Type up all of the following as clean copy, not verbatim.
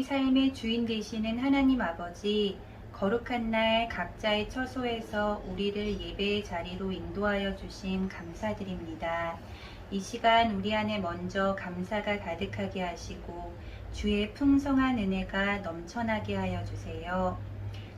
우리 삶의 주인 되시는 하나님 아버지, 거룩한 날 각자의 처소에서 우리를 예배의 자리로 인도하여 주심 감사드립니다. 이 시간 우리 안에 먼저 감사가 가득하게 하시고 주의 풍성한 은혜가 넘쳐나게 하여 주세요.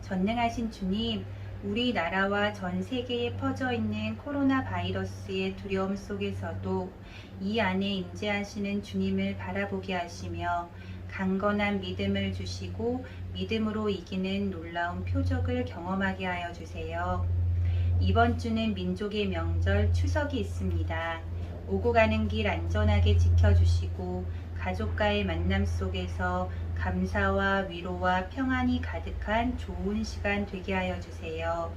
전능하신 주님, 우리나라와 전 세계에 퍼져 있는 코로나 바이러스의 두려움 속에서도 이 안에 임재하시는 주님을 바라보게 하시며 강건한 믿음을 주시고 믿음으로 이기는 놀라운 표적을 경험하게 하여 주세요. 이번 주는 민족의 명절 추석이 있습니다. 오고 가는 길 안전하게 지켜주시고 가족과의 만남 속에서 감사와 위로와 평안이 가득한 좋은 시간 되게 하여 주세요.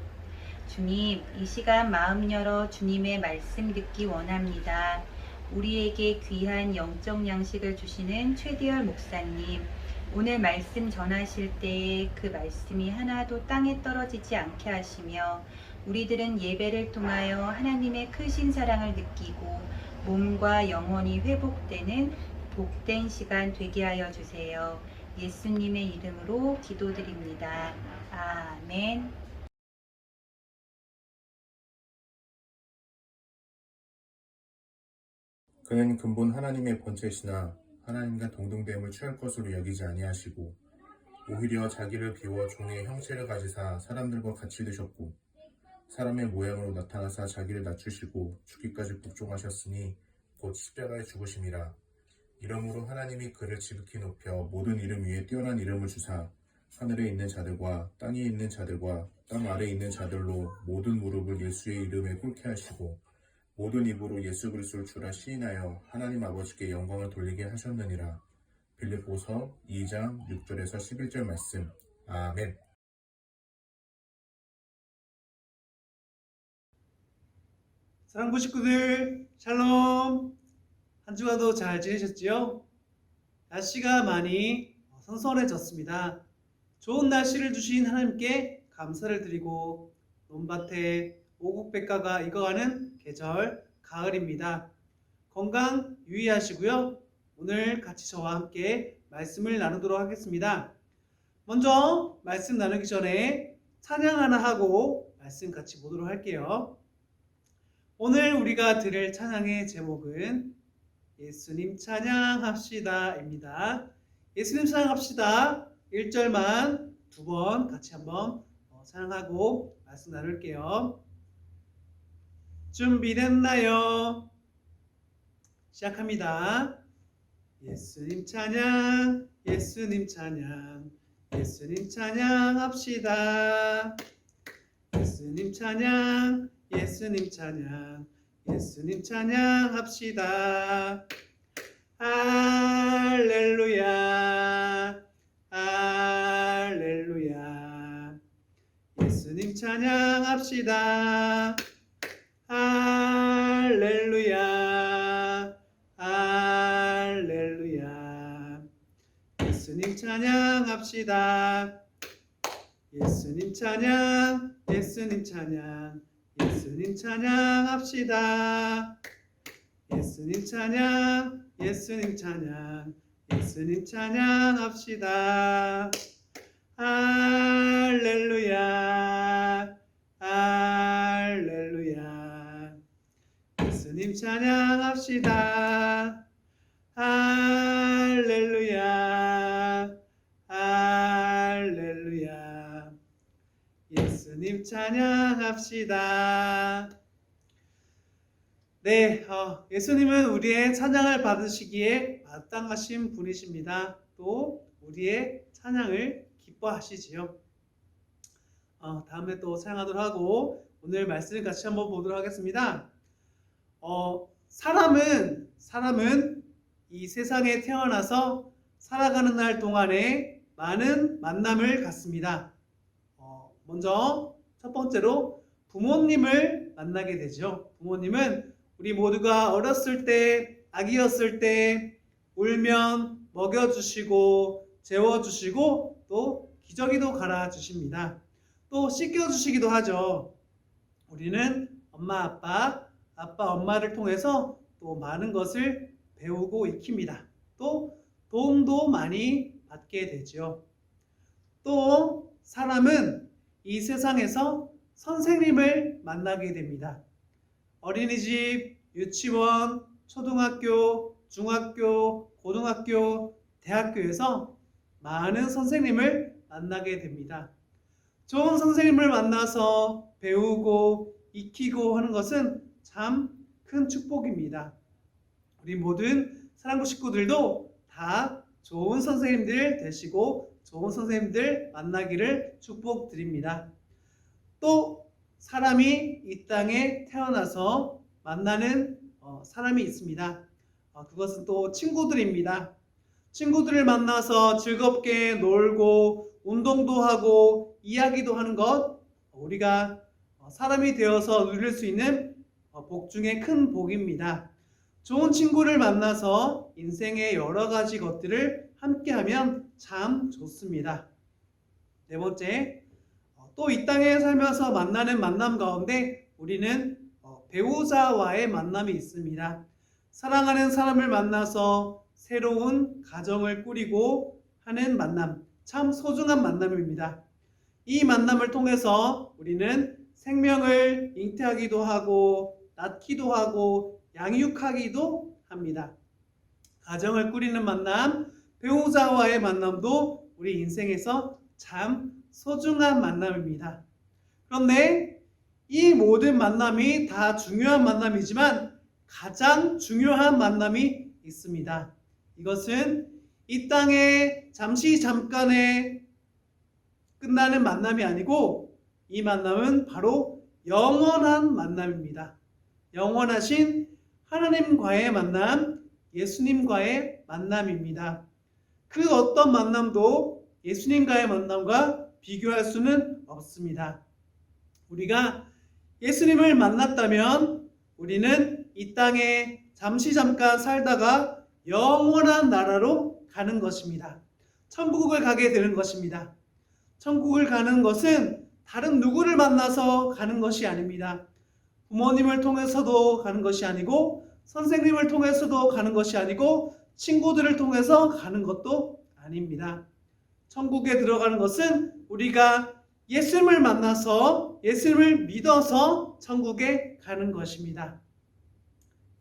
주님, 이 시간 마음 열어 주님의 말씀 듣기 원합니다. 우리에게 귀한 영적 양식을 주시는 최대열 목사님, 오늘 말씀 전하실 때에 그 말씀이 하나도 땅에 떨어지지 않게 하시며 우리들은 예배를 통하여 하나님의 크신 사랑을 느끼고 몸과 영혼이 회복되는 복된 시간 되게 하여 주세요. 예수님의 이름으로 기도드립니다. 아멘. 그는 근본 하나님의 본체시나 하나님과 동등됨을 취할 것으로 여기지 아니하시고 오히려 자기를 비워 종의 형체를 가지사 사람들과 같이 드셨고 사람의 모양으로 나타나사 자기를 낮추시고 죽기까지 복종하셨으니 곧 십자가에 죽으심이라. 이러므로 하나님이 그를 지극히 높여 모든 이름 위에 뛰어난 이름을 주사 하늘에 있는 자들과 땅에 있는 자들과 땅 아래에 있는 자들로 모든 무릎을 예수의 이름에 꿇게 하시고 모든 입으로 예수 그리스도를 주라 시인하여 하나님 아버지께 영광을 돌리게 하셨느니라. 빌립보서 2장 6절에서 11절 말씀. 아멘. 사랑부 식구들, 샬롬! 한 주간도 잘 지내셨지요? 날씨가 많이 선선해졌습니다. 좋은 날씨를 주신 하나님께 감사를 드리고 논밭에 오곡백과가 익어가는 계절 가을입니다. 건강 유의하시고요. 오늘 같이 저와 함께 말씀을 나누도록 하겠습니다. 먼저 말씀 나누기 전에 찬양 하나 하고 말씀 같이 보도록 할게요. 오늘 우리가 들을 찬양의 제목은 예수님 찬양합시다입니다. 예수님 찬양합시다. 1절만 두 번 같이 한번 찬양하고 말씀 나눌게요. 준비됐나요? 시작합니다. 예수님 찬양, 예수님 찬양, 예수님 찬양합시다. 예수님 찬양, 예수님 찬양, 예수님 찬양합시다. 할렐루야, 할렐루야. 예수님 찬양합시다. 할렐루야, 할렐루야. 예수님 찬양합시다. 예수님 찬양, 예수님 찬양, 예수님 찬양합시다. 예수님 찬양, 예수님 찬양, 예수님 찬양합시다. 할렐루야, 할렐루야. 예수님 찬양합시다. 할렐루야, 할렐루야. 예수님 찬양합시다. 네, 예수님은 우리의 찬양을 받으시기에 마땅하신 분이십니다. 또 우리의 찬양을 기뻐하시지요. 다음에 또 찬양하도록 하고 오늘 말씀을 같이 한번 보도록 하겠습니다. 사람은 이 세상에 태어나서 살아가는 날 동안에 많은 만남을 갖습니다. 먼저 첫 번째로 부모님을 만나게 되죠. 부모님은 우리 모두가 어렸을 때, 아기였을 때 울면 먹여주시고 재워주시고 또 기저귀도 갈아주십니다. 또 씻겨주시기도 하죠. 우리는 엄마, 엄마를 통해서 또 많은 것을 배우고 익힙니다. 또 도움도 많이 받게 되죠. 또 사람은 이 세상에서 선생님을 만나게 됩니다. 어린이집, 유치원, 초등학교, 중학교, 고등학교, 대학교에서 많은 선생님을 만나게 됩니다. 좋은 선생님을 만나서 배우고 익히고 하는 것은 참 큰 축복입니다. 우리 모든 사랑부 식구들도 다 좋은 선생님들 되시고 좋은 선생님들 만나기를 축복드립니다. 또 사람이 이 땅에 태어나서 만나는 사람이 있습니다. 그것은 또 친구들입니다. 친구들을 만나서 즐겁게 놀고 운동도 하고 이야기도 하는 것, 우리가 사람이 되어서 누릴 수 있는 복 중에 큰 복입니다. 좋은 친구를 만나서 인생의 여러 가지 것들을 함께하면 참 좋습니다. 네 번째, 또 이 땅에 살면서 만나는 만남 가운데 우리는 배우자와의 만남이 있습니다. 사랑하는 사람을 만나서 새로운 가정을 꾸리고 하는 만남, 참 소중한 만남입니다. 이 만남을 통해서 우리는 생명을 잉태하기도 하고 낳기도 하고 양육하기도 합니다. 가정을 꾸리는 만남, 배우자와의 만남도 우리 인생에서 참 소중한 만남입니다. 그런데 이 모든 만남이 다 중요한 만남이지만 가장 중요한 만남이 있습니다. 이것은 이 땅에 잠깐에 끝나는 만남이 아니고 이 만남은 바로 영원한 만남입니다. 영원하신 하나님과의 만남, 예수님과의 만남입니다. 그 어떤 만남도 예수님과의 만남과 비교할 수는 없습니다. 우리가 예수님을 만났다면 우리는 이 땅에 잠깐 살다가 영원한 나라로 가는 것입니다. 천국을 가게 되는 것입니다. 천국을 가는 것은 다른 누구를 만나서 가는 것이 아닙니다. 부모님을 통해서도 가는 것이 아니고 선생님을 통해서도 가는 것이 아니고 친구들을 통해서 가는 것도 아닙니다. 천국에 들어가는 것은 우리가 예수님을 만나서 예수님을 믿어서 천국에 가는 것입니다.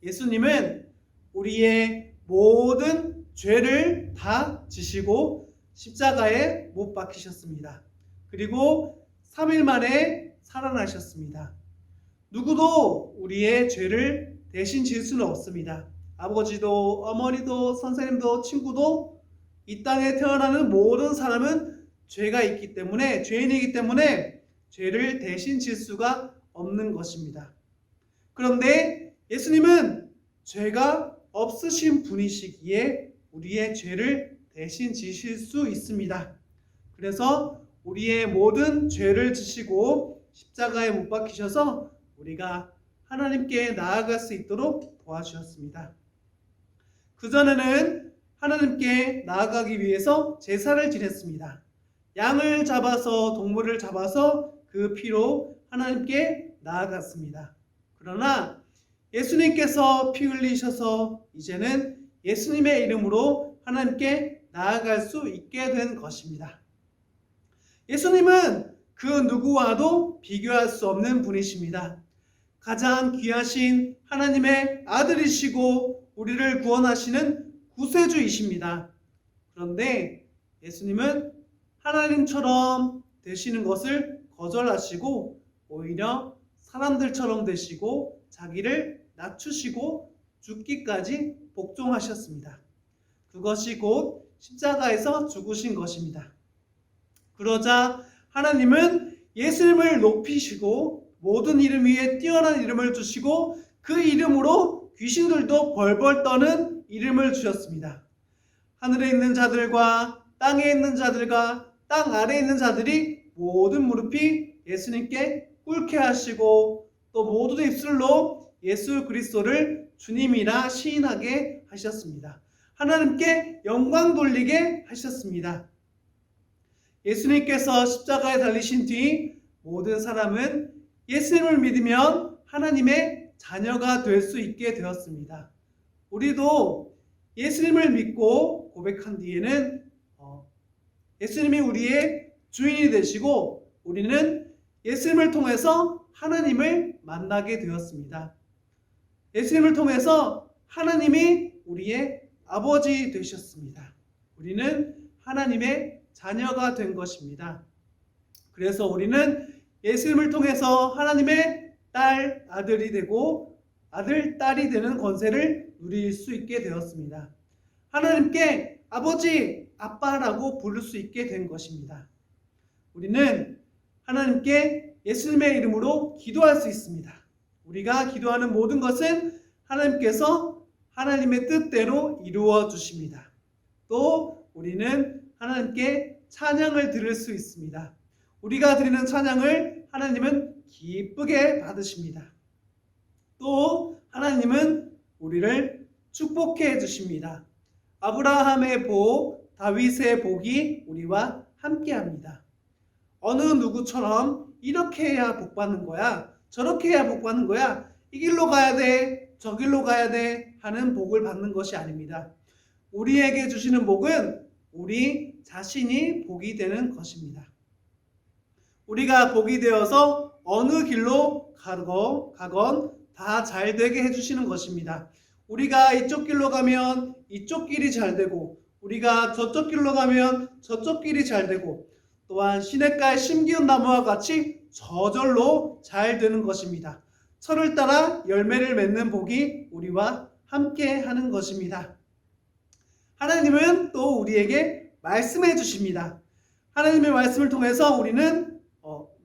예수님은 우리의 모든 죄를 다 지시고 십자가에 못 박히셨습니다. 그리고 3일 만에 살아나셨습니다. 누구도 우리의 죄를 대신 질 수는 없습니다. 아버지도 어머니도 선생님도 친구도 이 땅에 태어나는 모든 사람은 죄가 있기 때문에 죄인이기 때문에 죄를 대신 질 수가 없는 것입니다. 그런데 예수님은 죄가 없으신 분이시기에 우리의 죄를 대신 지실 수 있습니다. 그래서 우리의 모든 죄를 지시고 십자가에 못 박히셔서 우리가 하나님께 나아갈 수 있도록 도와주셨습니다. 그전에는 하나님께 나아가기 위해서 제사를 지냈습니다. 양을 잡아서 동물을 잡아서 그 피로 하나님께 나아갔습니다. 그러나 예수님께서 피 흘리셔서 이제는 예수님의 이름으로 하나님께 나아갈 수 있게 된 것입니다. 예수님은 그 누구와도 비교할 수 없는 분이십니다. 가장 귀하신 하나님의 아들이시고 우리를 구원하시는 구세주이십니다. 그런데 예수님은 하나님처럼 되시는 것을 거절하시고 오히려 사람들처럼 되시고 자기를 낮추시고 죽기까지 복종하셨습니다. 그것이 곧 십자가에서 죽으신 것입니다. 그러자 하나님은 예수님을 높이시고 모든 이름 위에 뛰어난 이름을 주시고 그 이름으로 귀신들도 벌벌 떠는 이름을 주셨습니다. 하늘에 있는 자들과 땅에 있는 자들과 땅 아래에 있는 자들이 모든 무릎이 예수님께 꿇게 하시고 또 모든 입술로 예수 그리스도를 주님이라 시인하게 하셨습니다. 하나님께 영광 돌리게 하셨습니다. 예수님께서 십자가에 달리신 뒤 모든 사람은 예수님을 믿으면 하나님의 자녀가 될 수 있게 되었습니다. 우리도 예수님을 믿고 고백한 뒤에는 예수님이 우리의 주인이 되시고 우리는 예수님을 통해서 하나님을 만나게 되었습니다. 예수님을 통해서 하나님이 우리의 아버지 되셨습니다. 우리는 하나님의 자녀가 된 것입니다. 그래서 우리는 예수님을 통해서 하나님의 딸, 아들이 되고 아들, 딸이 되는 권세를 누릴 수 있게 되었습니다. 하나님께 아버지, 아빠라고 부를 수 있게 된 것입니다. 우리는 하나님께 예수님의 이름으로 기도할 수 있습니다. 우리가 기도하는 모든 것은 하나님께서 하나님의 뜻대로 이루어 주십니다. 또 우리는 하나님께 찬양을 드릴 수 있습니다. 우리가 드리는 찬양을 하나님은 기쁘게 받으십니다. 또 하나님은 우리를 축복해 주십니다. 아브라함의 복, 다윗의 복이 우리와 함께합니다. 어느 누구처럼 이렇게 해야 복 받는 거야, 저렇게 해야 복 받는 거야, 이 길로 가야 돼, 저 길로 가야 돼 하는 복을 받는 것이 아닙니다. 우리에게 주시는 복은 우리 자신이 복이 되는 것입니다. 우리가 복이 되어서 어느 길로 가건 다 잘 되게 해주시는 것입니다. 우리가 이쪽 길로 가면 이쪽 길이 잘 되고, 우리가 저쪽 길로 가면 저쪽 길이 잘 되고, 또한 시냇가에 심기운 나무와 같이 저절로 잘 되는 것입니다. 철을 따라 열매를 맺는 복이 우리와 함께 하는 것입니다. 하나님은 또 우리에게 말씀해 주십니다. 하나님의 말씀을 통해서 우리는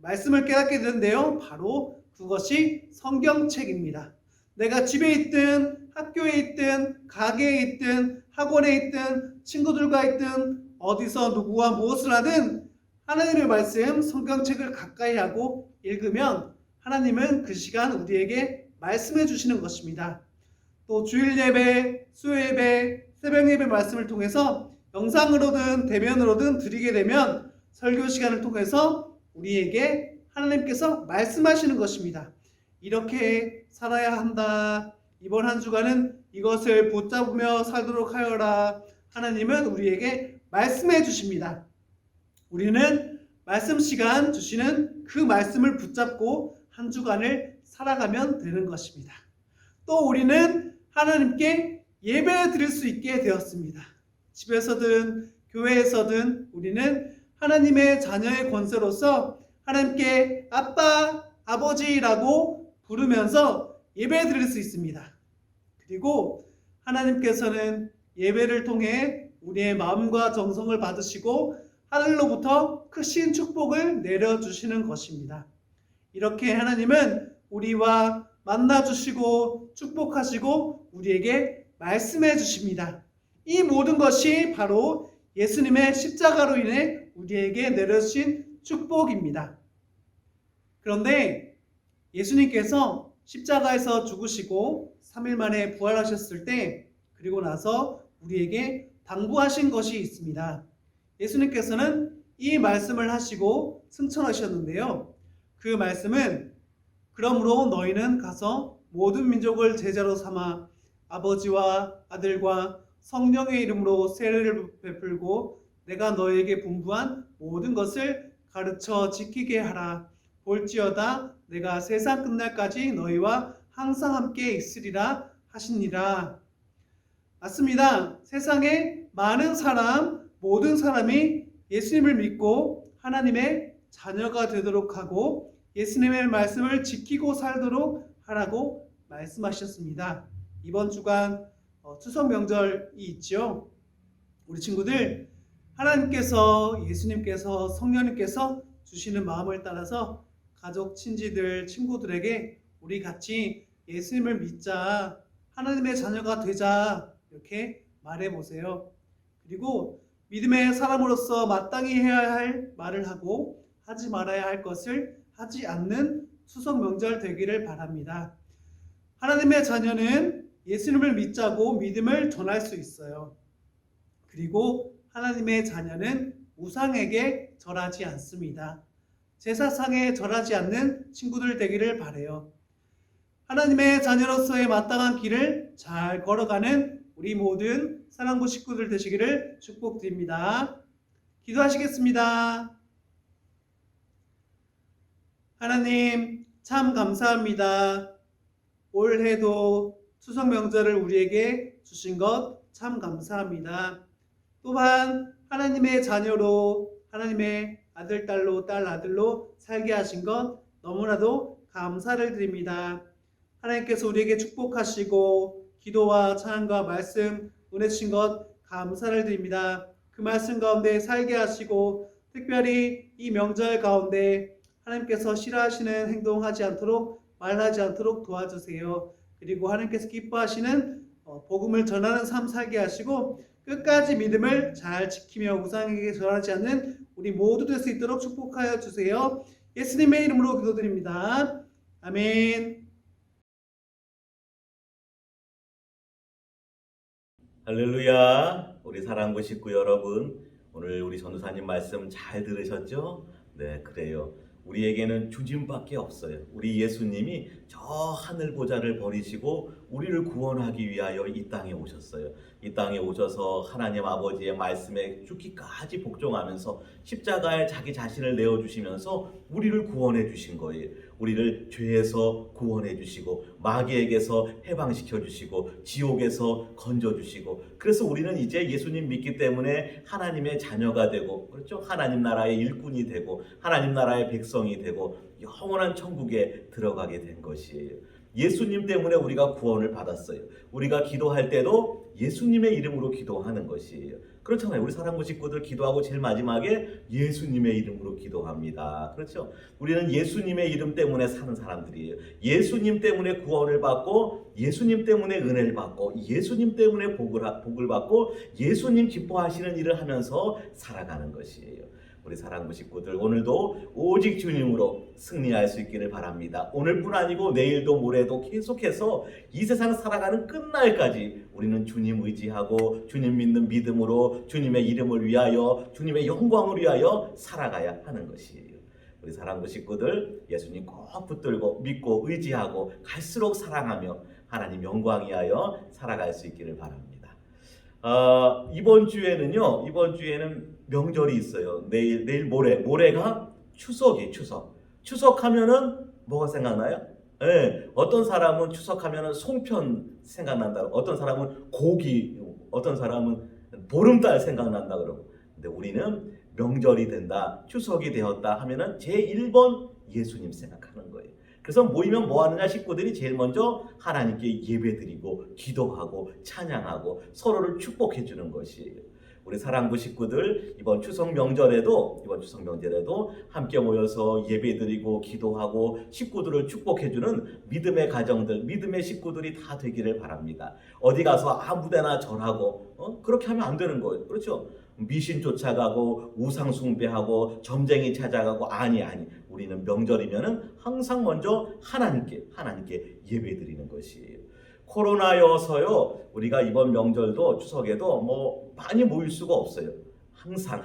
말씀을 깨닫게 되는데요. 바로 그것이 성경책입니다. 내가 집에 있든 학교에 있든 가게에 있든 학원에 있든 친구들과 있든 어디서 누구와 무엇을 하든 하나님의 말씀 성경책을 가까이 하고 읽으면 하나님은 그 시간 우리에게 말씀해 주시는 것입니다. 또 주일 예배, 수요 예배, 새벽 예배 말씀을 통해서 영상으로든 대면으로든 드리게 되면 설교 시간을 통해서 우리에게 하나님께서 말씀하시는 것입니다. 이렇게 살아야 한다. 이번 한 주간은 이것을 붙잡으며 살도록 하여라. 하나님은 우리에게 말씀해 주십니다. 우리는 말씀 시간 주시는 그 말씀을 붙잡고 한 주간을 살아가면 되는 것입니다. 또 우리는 하나님께 예배 드릴 수 있게 되었습니다. 집에서든 교회에서든 우리는 하나님의 자녀의 권세로서 하나님께 아빠, 아버지라고 부르면서 예배 드릴 수 있습니다. 그리고 하나님께서는 예배를 통해 우리의 마음과 정성을 받으시고 하늘로부터 크신 축복을 내려주시는 것입니다. 이렇게 하나님은 우리와 만나주시고 축복하시고 우리에게 말씀해 주십니다. 이 모든 것이 바로 예수님의 십자가로 인해 우리에게 내려주신 축복입니다. 그런데 예수님께서 십자가에서 죽으시고 3일 만에 부활하셨을 때 그리고 나서 우리에게 당부하신 것이 있습니다. 예수님께서는 이 말씀을 하시고 승천하셨는데요. 그 말씀은 그러므로 너희는 가서 모든 민족을 제자로 삼아 아버지와 아들과 성령의 이름으로 세례를 베풀고 내가 너희에게 분부한 모든 것을 가르쳐 지키게 하라. 볼지어다 내가 세상 끝날까지 너희와 항상 함께 있으리라 하시니라. 맞습니다. 세상에 많은 사람, 모든 사람이 예수님을 믿고 하나님의 자녀가 되도록 하고 예수님의 말씀을 지키고 살도록 하라고 말씀하셨습니다. 이번 주간 추석 명절이 있죠. 우리 친구들 하나님께서 예수님께서 성령님께서 주시는 마음을 따라서 가족, 친지들, 친구들에게 우리 같이 예수님을 믿자, 하나님의 자녀가 되자 이렇게 말해보세요. 그리고 믿음의 사람으로서 마땅히 해야 할 말을 하고 하지 말아야 할 것을 하지 않는 추석 명절 되기를 바랍니다. 하나님의 자녀는 예수님을 믿자고 믿음을 전할 수 있어요. 그리고 하나님의 자녀는 우상에게 절하지 않습니다. 제사상에 절하지 않는 친구들 되기를 바라요. 하나님의 자녀로서의 마땅한 길을 잘 걸어가는 우리 모든 사랑부 식구들 되시기를 축복드립니다. 기도하시겠습니다. 하나님, 참 감사합니다. 올해도 추석 명절을 우리에게 주신 것 참 감사합니다. 또한 하나님의 자녀로, 하나님의 아들, 딸로, 딸, 아들로 살게 하신 것 너무나도 감사를 드립니다. 하나님께서 우리에게 축복하시고 기도와 찬양과 말씀 은혜 주신 것 감사를 드립니다. 그 말씀 가운데 살게 하시고 특별히 이 명절 가운데 하나님께서 싫어하시는 행동하지 않도록 말하지 않도록 도와주세요. 그리고 하나님께서 기뻐하시는 복음을 전하는 삶 살게 하시고 끝까지 믿음을 잘 지키며 우상에게 절하지 않는 우리 모두 될 수 있도록 축복하여 주세요. 예수님의 이름으로 기도드립니다. 아멘. 할렐루야. 우리 사랑하고 식구 여러분, 오늘 우리 전도사님 말씀 잘 들으셨죠? 네, 그래요. 우리에게는 주님밖에 없어요. 우리 예수님이 저 하늘 보좌를 버리시고 우리를 구원하기 위하여 이 땅에 오셨어요. 이 땅에 오셔서 하나님 아버지의 말씀에 죽기까지 복종하면서 십자가에 자기 자신을 내어주시면서 우리를 구원해 주신 거예요. 우리를 죄에서 구원해 주시고 마귀에게서 해방시켜 주시고 지옥에서 건져 주시고, 그래서 우리는 이제 예수님 믿기 때문에 하나님의 자녀가 되고, 그렇죠? 하나님 나라의 일꾼이 되고 하나님 나라의 백성이 되고 영원한 천국에 들어가게 된 것이에요. 예수님 때문에 우리가 구원을 받았어요. 우리가 기도할 때도 예수님의 이름으로 기도하는 것이에요. 그렇잖아요. 우리 사랑부 식구들 기도하고 제일 마지막에 예수님의 이름으로 기도합니다. 그렇죠? 우리는 예수님의 이름 때문에 사는 사람들이에요. 예수님 때문에 구원을 받고, 예수님 때문에 은혜를 받고, 예수님 때문에 복을 받고, 예수님 기뻐하시는 일을 하면서 살아가는 것이에요. 우리 사랑부 식구들, 오늘도 오직 주님으로 승리할 수 있기를 바랍니다. 오늘뿐 아니고 내일도 모레도 계속해서 이 세상 살아가는 끝날까지 우리는 주님 의지하고 주님 믿는 믿음으로 주님의 이름을 위하여, 주님의 영광을 위하여 살아가야 하는 것이에요. 우리 사랑부 식구들, 예수님 꼭 붙들고 믿고 의지하고 갈수록 사랑하며 하나님 영광 위하여 살아갈 수 있기를 바랍니다. 이번 주에는 명절이 있어요. 내일 모레가 추석이 추석하면은 뭐가 생각나요? 네, 어떤 사람은 추석하면은 송편 생각난다. 어떤 사람은 고기, 어떤 사람은 보름달 생각난다 그러고. 근데 우리는 명절이 된다, 추석이 되었다 하면은 제1번 예수님 생각하는 거예요. 그래서 모이면 뭐 하느냐, 식구들이 제일 먼저 하나님께 예배드리고 기도하고 찬양하고 서로를 축복해 주는 것이에요. 우리 사랑부 식구들, 이번 추석 명절에도 함께 모여서 예배드리고 기도하고 식구들을 축복해주는 믿음의 가정들, 믿음의 식구들이 다 되기를 바랍니다. 어디 가서 아무데나 절하고 그렇게 하면 안 되는 거예요. 그렇죠? 미신 쫓아가고 우상 숭배하고 점쟁이 찾아가고, 아니 우리는 명절이면은 항상 먼저 하나님께 예배드리는 것이에요. 코로나여서요, 우리가 이번 명절도 추석에도 뭐 많이 모일 수가 없어요. 항상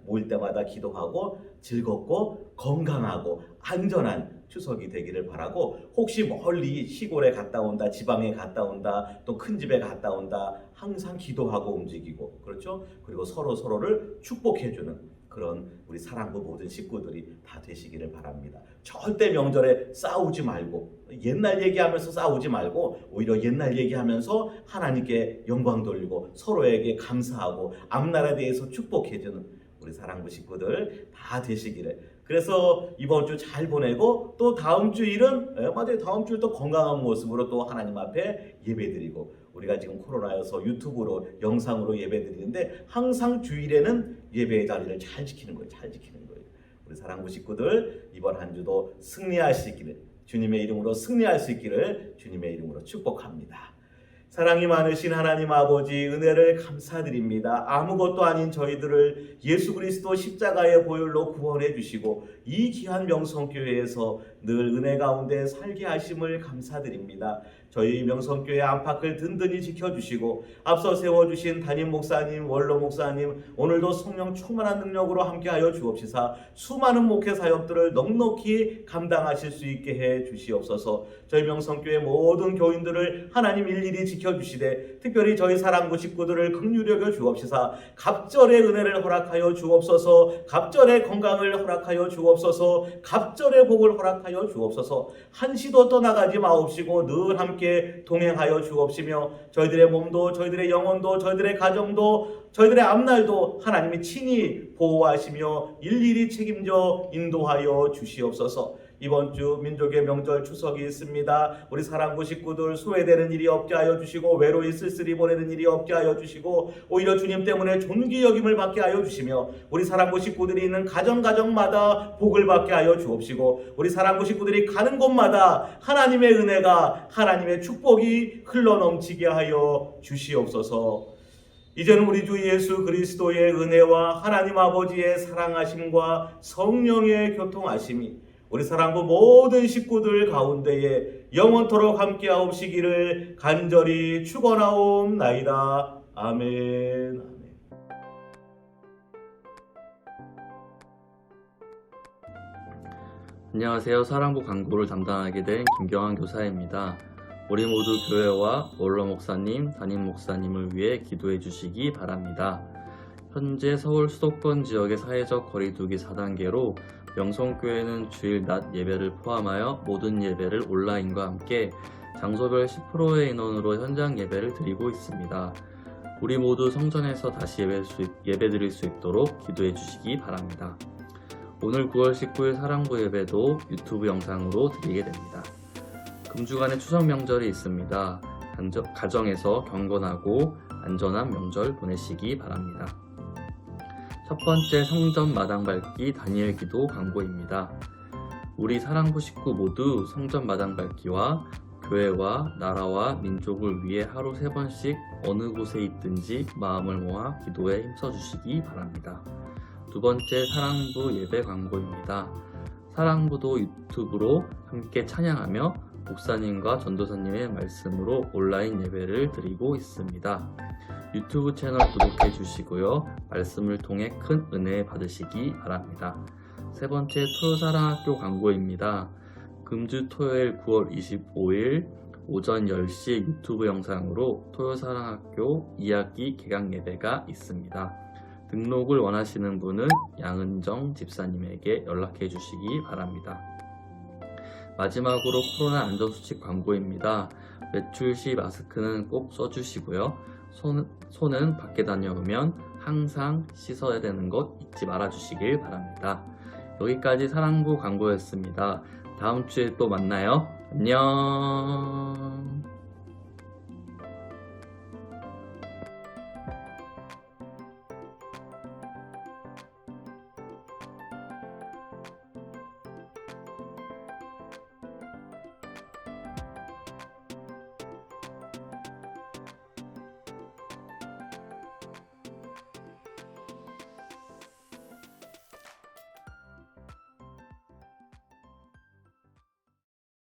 모일 때마다 기도하고 즐겁고 건강하고 안전한 추석이 되기를 바라고, 혹시 멀리 시골에 갔다 온다, 지방에 갔다 온다, 또 큰 집에 갔다 온다, 항상 기도하고 움직이고, 그렇죠? 그리고 서로를 축복해주는 그런 우리 사랑부 모든 식구들이 다 되시기를 바랍니다. 절대 명절에 싸우지 말고, 옛날 얘기하면서 싸우지 말고, 오히려 옛날 얘기하면서 하나님께 영광 돌리고 서로에게 감사하고 앞나라에 대해서 축복해주는 우리 사랑부 식구들 다 되시기를. 그래서 이번 주 잘 보내고, 또 다음 주일은 다음 주일 또 건강한 모습으로 또 하나님 앞에 예배드리고, 우리가 지금 코로나여서 유튜브로 영상으로 예배드리는데 항상 주일에는 예배의 자리를 잘 지키는 거예요. 우리 사랑부 식구들, 이번 한 주도 승리할 수 있기를, 주님의 이름으로 승리할 수 있기를 주님의 이름으로 축복합니다. 사랑이 많으신 하나님 아버지, 은혜를 감사드립니다. 아무것도 아닌 저희들을 예수 그리스도 십자가의 보혈로 구원해 주시고 이 귀한 명성교회에서 늘 은혜 가운데 살게 하심을 감사드립니다. 저희 명성교회 안팎을 든든히 지켜주시고 앞서 세워주신 담임 목사님, 원로 목사님, 오늘도 성령 충만한 능력으로 함께하여 주옵시사 수많은 목회 사역들을 넉넉히 감당하실 수 있게 해 주시옵소서. 저희 명성교회 모든 교인들을 하나님 일일이 지켜주시되 특별히 저희 사랑부 식구들을 긍휼히 여겨 주옵시사 갑절의 은혜를 허락하여 주옵소서, 갑절의 건강을 허락하여 주옵소서, 갑절의 복을 허락하여 주옵소서. 한시도 떠나가지 마옵시고 늘 함께 동행하여 주옵시며 저희들의 몸도 저희들의 영혼도 저희들의 가정도 저희들의 앞날도 하나님이 친히 보호하시며 일일이 책임져 인도하여 주시옵소서. 이번 주 민족의 명절 추석이 있습니다. 우리 사랑부 식구들 소외되는 일이 없게 하여 주시고 외로이 쓸쓸히 보내는 일이 없게 하여 주시고 오히려 주님 때문에 존귀 여김을 받게 하여 주시며 우리 사랑부 식구들이 있는 가정마다 복을 받게 하여 주옵시고 우리 사랑부 식구들이 가는 곳마다 하나님의 은혜가 하나님의 축복이 흘러넘치게 하여 주시옵소서. 이제는 우리 주 예수 그리스도의 은혜와 하나님 아버지의 사랑하심과 성령의 교통하심이 우리 사랑부 모든 식구들 가운데에 영원토록 함께하옵시기를 간절히 축원하옵나이다. 아멘. 안녕하세요. 사랑부 강구를 담당하게 된 김경환 교사입니다. 우리 모두 교회와 원로 목사님, 담임 목사님을 위해 기도해 주시기 바랍니다. 현재 서울 수도권 지역의 사회적 거리두기 4단계로 명성교회는 주일 낮 예배를 포함하여 모든 예배를 온라인과 함께 장소별 10%의 인원으로 현장 예배를 드리고 있습니다. 우리 모두 성전에서 다시 예배드릴 수 있도록 기도해 주시기 바랍니다. 오늘 9월 19일 사랑부 예배도 유튜브 영상으로 드리게 됩니다. 금주간에 추석 명절이 있습니다. 가정에서 경건하고 안전한 명절 보내시기 바랍니다. 첫 번째 성전 마당 밟기 다니엘 기도 광고입니다. 우리 사랑부 식구 모두 성전 마당 밟기와 교회와 나라와 민족을 위해 하루 3번씩 어느 곳에 있든지 마음을 모아 기도에 힘써주시기 바랍니다. 두 번째 사랑부 예배 광고입니다. 사랑부도 유튜브로 함께 찬양하며 목사님과 전도사님의 말씀으로 온라인 예배를 드리고 있습니다. 유튜브 채널 구독해 주시고요. 말씀을 통해 큰 은혜 받으시기 바랍니다. 세 번째 토요사랑학교 광고입니다. 금주 토요일 9월 25일 오전 10시 유튜브 영상으로 토요사랑학교 2학기 개강 예배가 있습니다. 등록을 원하시는 분은 양은정 집사님에게 연락해 주시기 바랍니다. 마지막으로 코로나 안전수칙 광고입니다. 외출 시 마스크는 꼭 써주시고요. 손은 밖에 다녀오면 항상 씻어야 되는 것 잊지 말아주시길 바랍니다. 여기까지 사랑부 광고였습니다. 다음 주에 또 만나요. 안녕.